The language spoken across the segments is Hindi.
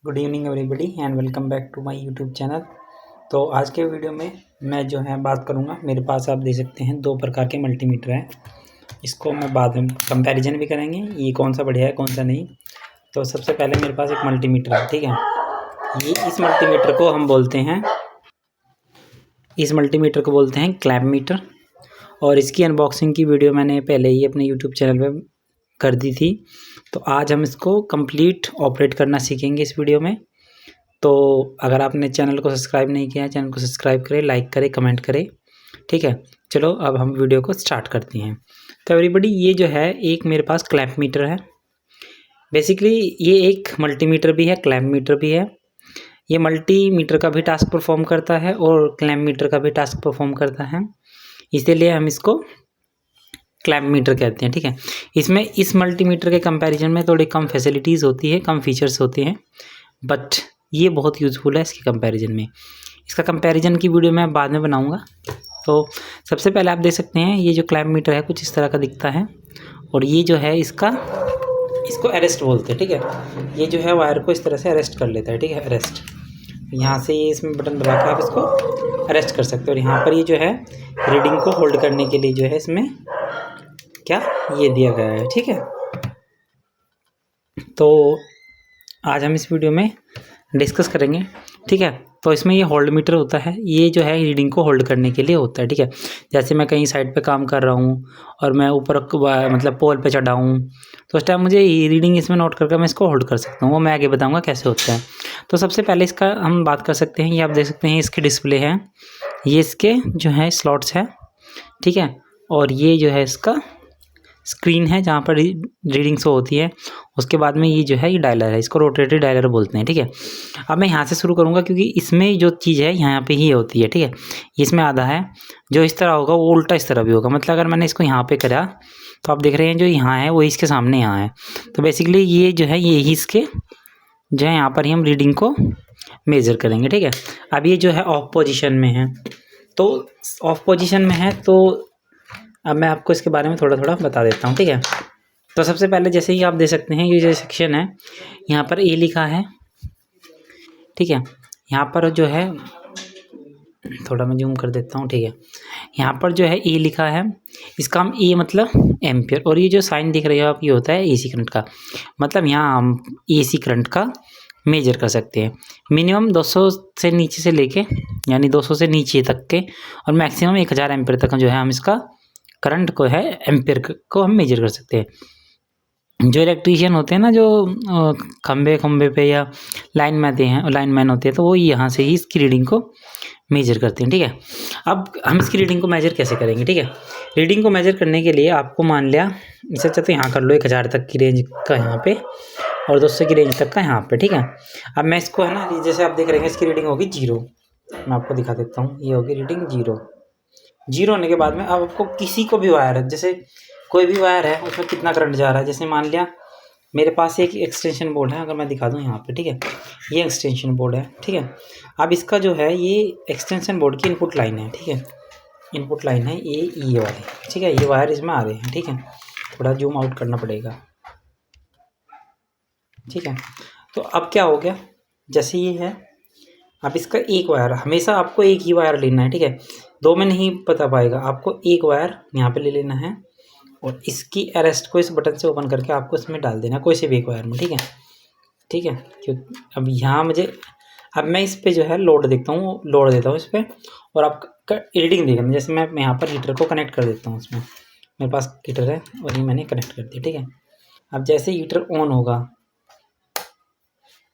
Good evening everybody and welcome back to my YouTube channel. तो आज के वीडियो में मैं जो है बात करूँगा, मेरे पास आप देख सकते हैं दो प्रकार के मल्टीमीटर हैं। इसको मैं बाद में कंपैरिजन भी करेंगे, ये कौन सा बढ़िया है कौन सा नहीं। तो सबसे पहले मेरे पास एक मल्टीमीटर है, ठीक है। ये इस मल्टीमीटर को हम बोलते हैं, क्लैंप मीटर। और इसकी अनबॉक्सिंग की वीडियो मैंने पहले ही अपने यूट्यूब चैनल पर कर दी थी। तो आज हम इसको कंप्लीट ऑपरेट करना सीखेंगे इस वीडियो में। तो अगर आपने चैनल को सब्सक्राइब नहीं किया है, चैनल को सब्सक्राइब करें, लाइक करें, कमेंट करें, ठीक है। चलो अब हम वीडियो को स्टार्ट करते हैं। तो एवरीबॉडी, ये जो है एक मेरे पास क्लैंप मीटर है। बेसिकली ये एक मल्टीमीटर भी है, क्लैंप मीटर भी है। ये मल्टीमीटर का भी टास्क परफॉर्म करता है और क्लैंप मीटर का भी टास्क परफॉर्म करता है, इसीलिए हम इसको क्लैंप मीटर कहते हैं, ठीक है। इसमें इस मल्टीमीटर के कंपैरिजन में थोड़ी कम फैसिलिटीज़ होती है, कम फीचर्स होते हैं, बट ये बहुत यूज़फुल है इसके कंपैरिजन में। इसका कंपैरिजन की वीडियो मैं बाद में बनाऊंगा। तो सबसे पहले आप देख सकते हैं ये जो क्लैंप मीटर है कुछ इस तरह का दिखता है, और ये जो है इसको अरेस्ट बोलते हैं, ठीक है। ये जो है वायर को इस तरह से अरेस्ट कर लेता है, ठीक है, अरेस्ट। यहाँ से ये इसमें बटन दबा के आप इसको अरेस्ट कर सकते हो। और यहाँ पर ये जो है रीडिंग को होल्ड करने के लिए जो है इसमें क्या ये दिया गया है, ठीक है। तो आज हम इस वीडियो में डिस्कस करेंगे, ठीक है। तो इसमें ये होल्ड मीटर होता है, ये जो है रीडिंग को होल्ड करने के लिए होता है, ठीक है। जैसे मैं कहीं साइड पे काम कर रहा हूँ और मैं ऊपर मतलब पोल पे चढ़ा हूँ, तो उस टाइम मुझे ये रीडिंग इसमें नोट करके मैं इसको होल्ड कर सकता हूँ। वो मैं आगे बताऊँगा कैसे होता है। तो सबसे पहले इसका हम बात कर सकते हैं। ये आप देख सकते हैं इसके डिस्प्ले हैं, ये इसके जो है स्लॉट्स है, ठीक है। और ये जो है इसका स्क्रीन है जहाँ पर रीडिंग शो होती है। उसके बाद में ये जो है ये डायलर है, इसको रोटेटरी डायलर बोलते हैं, ठीक है। अब मैं यहाँ से शुरू करूँगा क्योंकि इसमें जो चीज़ है यहाँ पे ही होती है, ठीक है। इसमें आधा है जो इस तरह होगा वो उल्टा इस तरह भी होगा। मतलब अगर मैंने इसको यहाँ पे करा तो आप देख रहे हैं जो यहाँ है वो इसके सामने यहाँ है। तो बेसिकली ये जो है ये ही इसके जो है यहाँ पर ही हम रीडिंग को मेज़र करेंगे, ठीक है। अब ये जो है ऑफ पोजिशन में है, तो ऑफ पोजिशन में है तो अब मैं आपको इसके बारे में थोड़ा थोड़ा बता देता हूँ, ठीक है। तो सबसे पहले जैसे ही आप देख सकते हैं ये जो सेक्शन है यहाँ पर ए लिखा है, ठीक है। यहाँ पर जो है थोड़ा मैं जूम कर देता हूँ, ठीक है। यहाँ पर जो है ए लिखा है, इसका हम ए मतलब एम्पियर, और ये जो साइन दिख रही है आप ये होता है एसी करंट का। मतलब यहाँ हम एसी करंट का मेजर कर सकते हैं। मिनिमम 200 से नीचे से लेके यानी 200 से नीचे तक के और मैक्सिमम 1000 एम्पियर तक जो है हम इसका करंट को है एम्पियर को हम मेजर कर सकते हैं। जो इलेक्ट्रीशियन होते हैं ना, जो खंबे पे या लाइनमैन होते हैं, तो वो यहाँ से ही इसकी रीडिंग को मेजर करते हैं, ठीक है। अब हम इसकी रीडिंग को मेजर कैसे करेंगे, ठीक है। रीडिंग को मेजर करने के लिए आपको मान लिया इससे अच्छा तो यहाँ कर लो 1000 तक की रेंज का यहाँ पे और 200 की रेंज तक का यहाँ पे, ठीक है। अब मैं इसको है ना, जैसे आप देख रहे हैं इसकी रीडिंग होगी 0। मैं आपको दिखा देता हूँ, ये होगी रीडिंग 0 होने के बाद में अब आपको किसी को भी वायर है, जैसे कोई भी वायर है उसमें कितना करंट जा रहा है। जैसे मान लिया मेरे पास एक एक्सटेंशन बोर्ड है, अगर मैं दिखा दूं यहाँ पे, ठीक है। ये एक्सटेंशन बोर्ड है, ठीक है। अब इसका जो है ये एक्सटेंशन बोर्ड की इनपुट लाइन है, ठीक है। इनपुट लाइन है ये वाली, ठीक है। ये वायर इसमें आ रहे हैं, ठीक है। थोड़ा जूम आउट करना पड़ेगा, ठीक है। तो अब क्या हो गया, जैसे ये है अब इसका एक वायर, हमेशा आपको एक ही वायर लेना है, ठीक है। दो में नहीं पता पाएगा, आपको एक वायर यहाँ पे ले लेना है और इसकी अरेस्ट को इस बटन से ओपन करके आपको इसमें डाल देना, कोई से भी एक वायर में, ठीक है, ठीक है। क्यों अब यहाँ अब मैं इस पर जो है लोड देता हूँ इस पर, और आपका रीडिंग देखना। जैसे मैं यहाँ पर हीटर को कनेक्ट कर देता हूँ, इसमें मेरे पास हीटर है और ये मैंने कनेक्ट कर दिया, ठीक है। अब जैसे हीटर ऑन होगा,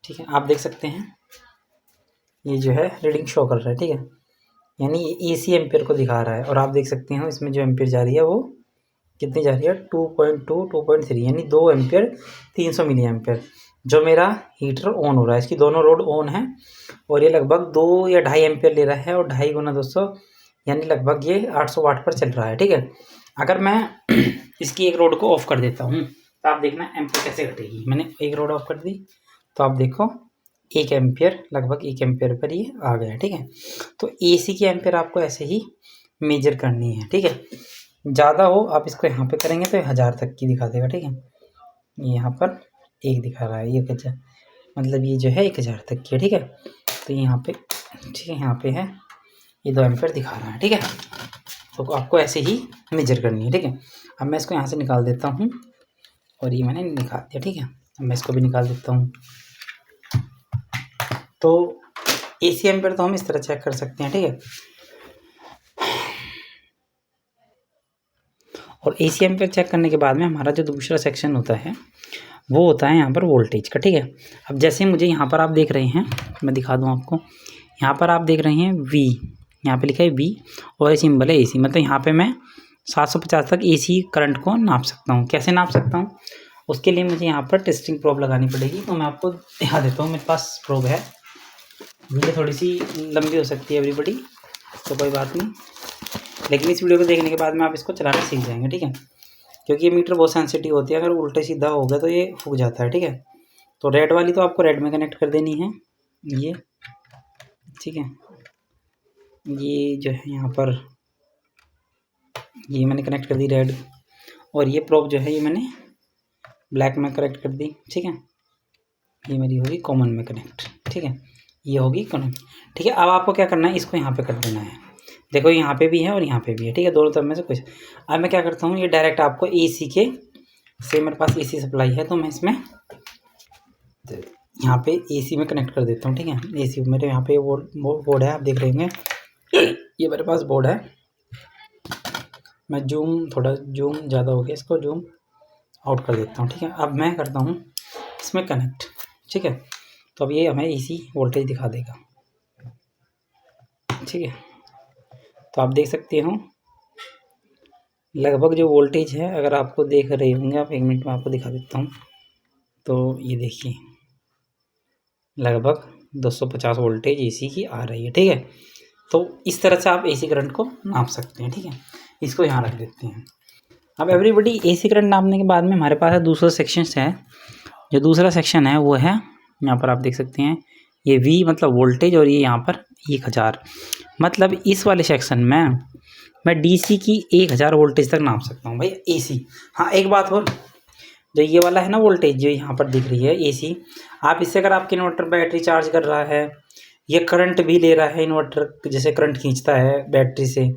ठीक है, आप देख सकते हैं ये जो है रीडिंग शो कर रहा है, ठीक है। यानी ये AC एम्पियर को दिखा रहा है, और आप देख सकते हैं इसमें जो एम्पियर जा रही है वो कितनी जा रही है, 2.2 2.3 यानी 2 एम्पियर 300 मिली एम्पियर। जो मेरा हीटर ऑन हो रहा है, इसकी दोनों रोड ऑन है और ये लगभग 2 या 2.5 एम्पियर ले रहा है, और 2.5 गुना 200 यानी लगभग ये 800 वाट पर चल रहा है, ठीक है। अगर मैं इसकी एक रोड को ऑफ कर देता हूँ तो आप देखना एम्पियर कैसे घटेगी। मैंने एक रोड ऑफ कर दी तो आप देखो 1 एम्पियर, लगभग 1 एम्पियर पर ये आ गया, ठीक है। तो AC की एम्पियर आपको ऐसे ही मेजर करनी है, ठीक है। ज़्यादा हो आप इसको यहाँ पे करेंगे तो 1000 तक की दिखा देगा, ठीक है। यहाँ पर 1 दिखा रहा है, ये मतलब ये जो है 1000 तक की है, ठीक है। तो यहाँ पे ठीक है, यहाँ पे है ये 2 एम्पीयर दिखा रहा है, ठीक है। तो आपको ऐसे ही मेजर करनी है, ठीक है। अब मैं इसको यहाँ से निकाल देता हूँ और ये मैंने निकाल दिया, ठीक है। अब मैं इसको भी निकाल देता हूँ। तो AC एम्पीयर तो हम इस तरह चेक कर सकते हैं, ठीक है। और AC एम्पीयर चेक करने के बाद में हमारा जो दूसरा सेक्शन होता है वो होता है यहाँ पर वोल्टेज का, ठीक है। अब जैसे मुझे यहाँ पर आप देख रहे हैं, मैं दिखा दूँ आपको, यहाँ पर आप देख रहे हैं V, यहाँ पे लिखा है V और ये सिंबल है AC, मतलब यहाँ पे मैं 750 तक AC करंट को नाप सकता हूँ। कैसे नाप सकता हूँ, उसके लिए मुझे यहाँ पर टेस्टिंग प्रोब लगानी पड़ेगी। तो मैं आपको दिखा देता हूँ, मेरे पास प्रोब है। वीडियो थोड़ी सी लंबी हो सकती है एवरीबॉडी, तो कोई बात नहीं, लेकिन इस वीडियो को देखने के बाद में आप इसको चलाना सीख जाएंगे, ठीक है। क्योंकि ये मीटर बहुत सेंसिटिव होती है, अगर उल्टा सीधा हो गया तो ये फूक जाता है, ठीक है। तो रेड वाली तो आपको रेड में कनेक्ट कर देनी है, ये ठीक है। ये जो है यहाँ पर ये मैंने कनेक्ट कर दी रेड, और ये प्रोब जो है ये मैंने ब्लैक में कनेक्ट कर दी, ठीक है। ये मेरी होगी कॉमन में कनेक्ट, ठीक है। ये होगी कनेक्ट, ठीक है। अब आपको क्या करना है, इसको यहाँ पे कर देना है। देखो यहाँ पे भी है और यहाँ पे भी है, ठीक है, दोनों तरफ में से कुछ। अब मैं क्या करता हूँ, ये डायरेक्ट आपको AC के से मेरे पास AC सप्लाई है, तो मैं इसमें यहाँ पे AC में कनेक्ट कर देता हूँ, ठीक है। AC मेरे यहाँ पे बोर्ड है, आप देख रहे होंगे, ये मेरे पास बोर्ड है। मैं थोड़ा जूम ज़्यादा हो गया, इसको जूम आउट कर देता हूँ, ठीक है। अब मैं करता हूँ इसमें कनेक्ट, ठीक है। तो अब ये हमें AC वोल्टेज दिखा देगा, ठीक है। तो आप देख सकते हो लगभग जो वोल्टेज है, अगर आपको देख रहे होंगे आप, 1 मिनट में आपको दिखा देता हूँ। तो ये देखिए लगभग 250 वोल्टेज AC की आ रही है, ठीक है। तो इस तरह से आप AC करंट को नाप सकते हैं, ठीक है। इसको यहाँ रख देते हैं। अब एवरीबॉडी AC करंट नापने के बाद में हमारे पास दूसरा सेक्शन है। जो दूसरा सेक्शन है वो है, यहाँ पर आप देख सकते हैं, ये V मतलब वोल्टेज, और ये यहाँ पर 1000, मतलब इस वाले सेक्शन में मैं DC की 1000 वोल्टेज तक नाप सकता हूँ भाई, AC। हाँ एक बात और, जो ये वाला है ना वोल्टेज जो यहाँ पर दिख रही है AC, आप इससे अगर आपके इन्वर्टर बैटरी चार्ज कर रहा है, ये करंट भी ले रहा है, इन्वर्टर जैसे करंट खींचता है बैटरी से,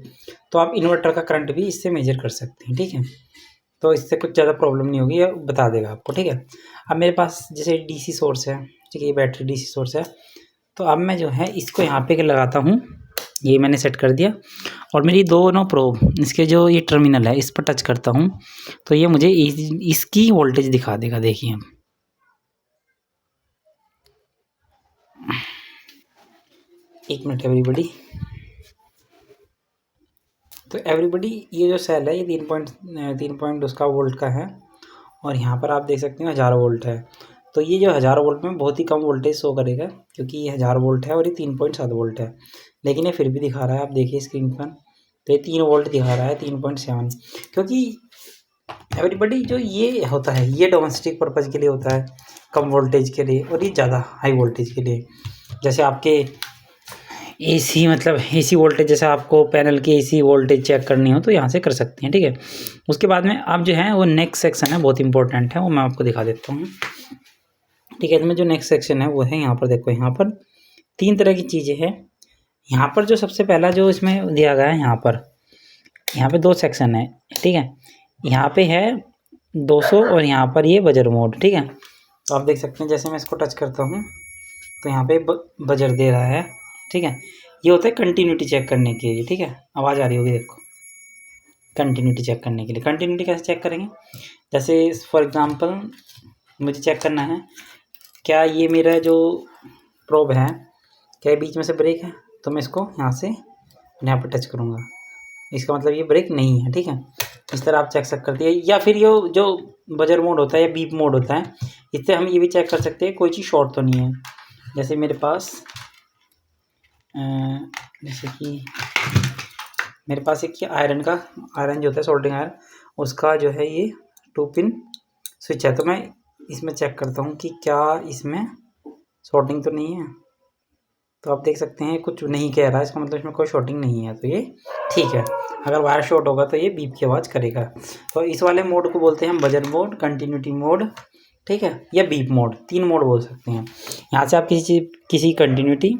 तो आप इन्वर्टर का करंट भी इससे मेजर कर सकते हैं, ठीक है। तो इससे कुछ ज़्यादा प्रॉब्लम नहीं होगी, ये बता देगा आपको, ठीक है। अब मेरे पास जैसे DC सोर्स है, ठीक है, ये बैटरी DC सोर्स है। तो अब मैं जो है इसको यहाँ पे लगाता हूँ, ये मैंने सेट कर दिया, और मेरी दोनों प्रोब इसके जो ये टर्मिनल है इस पर टच करता हूँ, तो ये मुझे इसकी वोल्टेज दिखा देगा। देखिए हम, एक मिनट एवरीबॉडी। तो एवरीबॉडी ये जो सेल है ये 3 पॉइंट उसका वोल्ट का है, और यहाँ पर आप देख सकते हैं 1000 वोल्ट है। तो ये जो 1000 वोल्ट में बहुत ही कम वोल्टेज शो करेगा, क्योंकि ये 1000 वोल्ट है और ये 3.7 वोल्ट है, लेकिन ये फिर भी दिखा रहा है, आप देखिए स्क्रीन पर, तो ये 3 वोल्ट दिखा रहा है, 3.7। क्योंकि एवरीबॉडी जो ये होता है ये डोमेस्टिक पर्पज़ के लिए होता है, कम वोल्टेज के लिए, और ये ज़्यादा हाई वोल्टेज के लिए। जैसे आपके AC मतलब AC वोल्टेज, जैसे आपको पैनल की AC वोल्टेज चेक करनी हो तो यहाँ से कर सकते हैं, ठीक है। उसके बाद में आप जो है वो नेक्स्ट सेक्शन है, बहुत इंपॉर्टेंट है, वो मैं आपको दिखा देता हूँ, ठीक है। तो मैं जो नेक्स्ट सेक्शन है वो है यहाँ पर, देखो यहाँ पर 3 तरह की चीज़ें हैं। यहाँ पर जो सबसे पहला जो इसमें दिया गया है, यहाँ पे 2 सेक्शन है, ठीक है। यहाँ पे है 200 और यहाँ पर ये बजर मोड, ठीक है। तो आप देख सकते हैं जैसे मैं इसको टच करता हूँ तो यहाँ पे बजर दे रहा है, ठीक है। ये होता है कंटिन्यूटी चेक करने के लिए, ठीक है। आवाज़ आ रही होगी, देखो, कंटिन्यूटी चेक करने के लिए। कंटिन्यूटी कैसे चेक करेंगे, जैसे फॉर एग्जांपल मुझे चेक करना है क्या ये मेरा जो प्रोब है क्या बीच में से ब्रेक है, तो मैं इसको यहाँ से यहाँ पर टच करूँगा, इसका मतलब ये ब्रेक नहीं है, ठीक है। इस तरह आप चेक कर दिए। या फिर ये जो बजर मोड होता है या बीप मोड होता है, इससे हम ये भी चेक कर सकते हैं कोई चीज़ शॉर्ट तो नहीं है। जैसे मेरे पास जैसे कि मेरे पास एक आयरन जो होता है सोल्डरिंग आयरन, उसका जो है ये 2 पिन स्विच है, तो मैं इसमें चेक करता हूँ कि क्या इसमें शॉर्टिंग तो नहीं है। तो आप देख सकते हैं कुछ नहीं कह रहा है, इसका मतलब इसमें कोई शॉर्टिंग नहीं है, तो ये ठीक है। अगर वायर शॉर्ट होगा तो ये बीप की आवाज़ करेगा। तो इस वाले मोड को बोलते हैं हम बजर मोड, कंटिन्यूटी मोड, ठीक है, या बीप मोड, 3 मोड बोल सकते हैं। यहाँ से आप किसी कंटिन्यूटी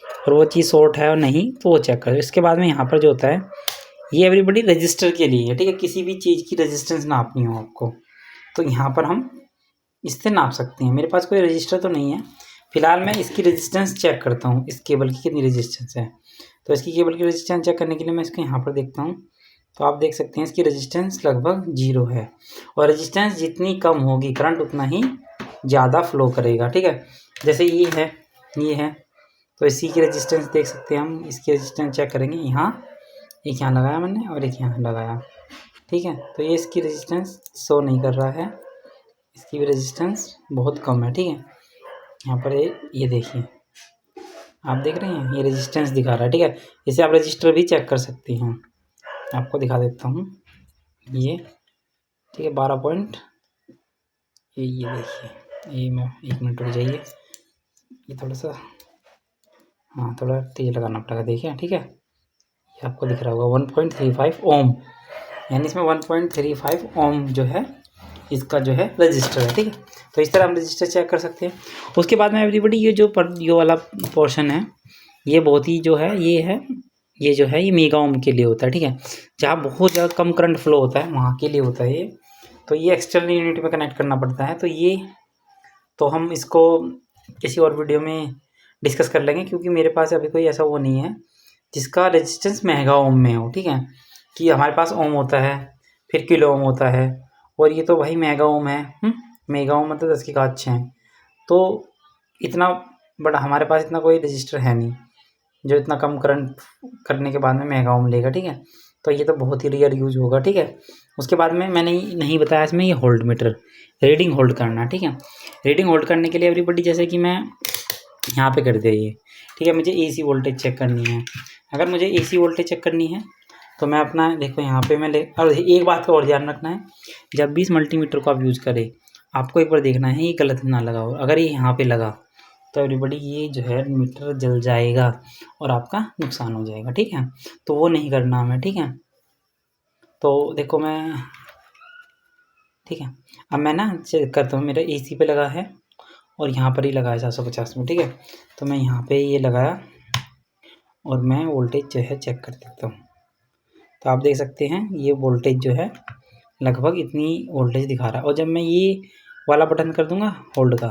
और वो चीज़ शॉर्ट है और नहीं तो वो चेक करो। इसके बाद में यहाँ पर जो होता है ये एवरीबॉडी रजिस्टर के लिए है, ठीक है, किसी भी चीज़ की रेजिस्टेंस नापनी हो आपको तो यहाँ पर हम इससे नाप सकते हैं। मेरे पास कोई रजिस्टर तो नहीं है फिलहाल, मैं इसकी रेजिस्टेंस चेक करता हूँ, इस केबल की कितनी रेजिस्टेंस है। तो इसकी केबल की रेजिस्टेंस चेक करने के लिए मैं इसको यहाँ पर देखता हूँ, तो आप देख सकते हैं इसकी रेजिस्टेंस लगभग 0 है। और रेजिस्टेंस जितनी कम होगी करंट उतना ही ज़्यादा फ्लो करेगा, ठीक है। जैसे ये है तो इसी की रेजिस्टेंस देख सकते हैं हम, इसकी रेजिस्टेंस चेक करेंगे। यहाँ एक यहाँ लगाया मैंने और एक यहाँ लगाया, ठीक है। तो ये इसकी रेजिस्टेंस शो नहीं कर रहा है, इसकी भी रेजिस्टेंस बहुत कम है, ठीक है। यहाँ पर ये देखिए, आप देख रहे हैं ये रेजिस्टेंस दिखा रहा है, ठीक है। इसे आप रजिस्टर भी चेक कर सकते हैं, आपको दिखा देता हूँ ये, ठीक है। 12 पॉइंट ये देखिए, ये मैं 1 मिनट रुक जाइए, ये थोड़ा सा हाँ थोड़ा तेज लगाना पड़ेगा, देखिए, ठीक है। ये आपको दिख रहा होगा 1.35 ओम, यानी इसमें 1.35 ओम जो है इसका जो है रजिस्टर है, ठीक है। तो इस तरह हम रजिस्टर चेक कर सकते हैं। उसके बाद में एवरीबॉडी ये वाला पोर्शन है ये बहुत ही जो है ये जो है ये मेगा ओम के लिए होता है, ठीक है। जहाँ बहुत ज़्यादा कम करंट फ्लो होता है वहाँ के लिए होता है ये। तो ये एक्सटर्नल यूनिट में कनेक्ट करना पड़ता है। तो हम इसको किसी और वीडियो में डिस्कस कर लेंगे, क्योंकि मेरे पास अभी कोई ऐसा वो नहीं है जिसका रेजिस्टेंस मेगा ओम में हो, ठीक है। कि हमारे पास ओम होता है फिर किलो ओम होता है, और ये तो भाई मेगा ओम है। मेगा ओम मतलब 10 की घात 6, तो इतना बड़ा हमारे पास इतना कोई रजिस्टर है नहीं जो इतना कम करंट करने के बाद में मेगा ओम लेगा, ठीक है। तो ये तो बहुत ही रेयर यूज होगा, ठीक है। उसके बाद में मैंने नहीं बताया इसमें ये होल्ड मीटर, रीडिंग होल्ड करना, ठीक है। रीडिंग होल्ड करने के लिए एवरीबॉडी जैसे कि मैं यहाँ पे कर दिया ये, ठीक है। मुझे AC वोल्टेज चेक करनी है। अगर मुझे AC वोल्टेज चेक करनी है तो मैं अपना देखो यहाँ पे और एक बात का और ध्यान रखना है, जब भी इस मल्टीमीटर को आप यूज़ करें आपको एक बार देखना है ये गलत ना लगा हो। अगर ये यहाँ पे लगा तो एवरीबॉडी ये जो है मीटर जल जाएगा और आपका नुकसान हो जाएगा, ठीक है। तो वो नहीं करना हमें, ठीक है। तो देखो मैं, ठीक है, अब मैं ना चेक करता हूँ, मेरा AC पे लगा है और यहाँ पर ही लगा है 750 में, ठीक है। तो मैं यहाँ पे ये लगाया और मैं वोल्टेज जो है चेक कर देता हूँ। तो आप देख सकते हैं ये वोल्टेज जो है लगभग इतनी वोल्टेज दिखा रहा है। और जब मैं ये वाला बटन कर दूंगा होल्ड का,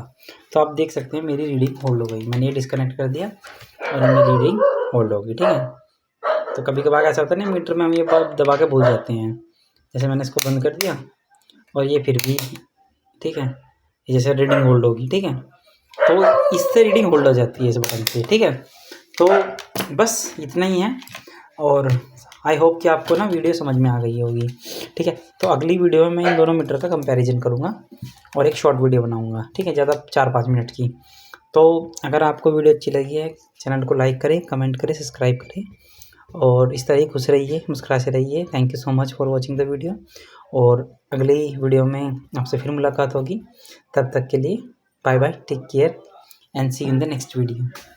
तो आप देख सकते हैं मेरी रीडिंग होल्ड हो गई। मैंने ये डिस्कनेक्ट कर दिया और मेरी रीडिंग होल्ड होगी, ठीक है। तो कभी कभार ऐसा होता है ना मीटर में हम ये बात दबा के भूल जाते हैं, जैसे मैंने इसको बंद कर दिया और ये फिर भी, ठीक है, जैसे रीडिंग होल्ड होगी, ठीक है। तो इससे रीडिंग होल्ड हो जाती है इस बटन से, ठीक है। तो बस इतना ही है, और आई होप कि आपको ना वीडियो समझ में आ गई होगी, ठीक है। तो अगली वीडियो में मैं इन दोनों मीटर का कंपैरिजन करूँगा और एक शॉर्ट वीडियो बनाऊँगा, ठीक है, ज़्यादा 4-5 मिनट की। तो अगर आपको वीडियो अच्छी लगी है चैनल को लाइक करें, कमेंट करें, सब्सक्राइब करें और इस तरह ही खुश रहिए, मुस्कुराते रहिए। Thank you so much for watching the video, और अगली वीडियो में आपसे फिर मुलाकात होगी। तब तक के लिए bye bye, take care and see you in the next video.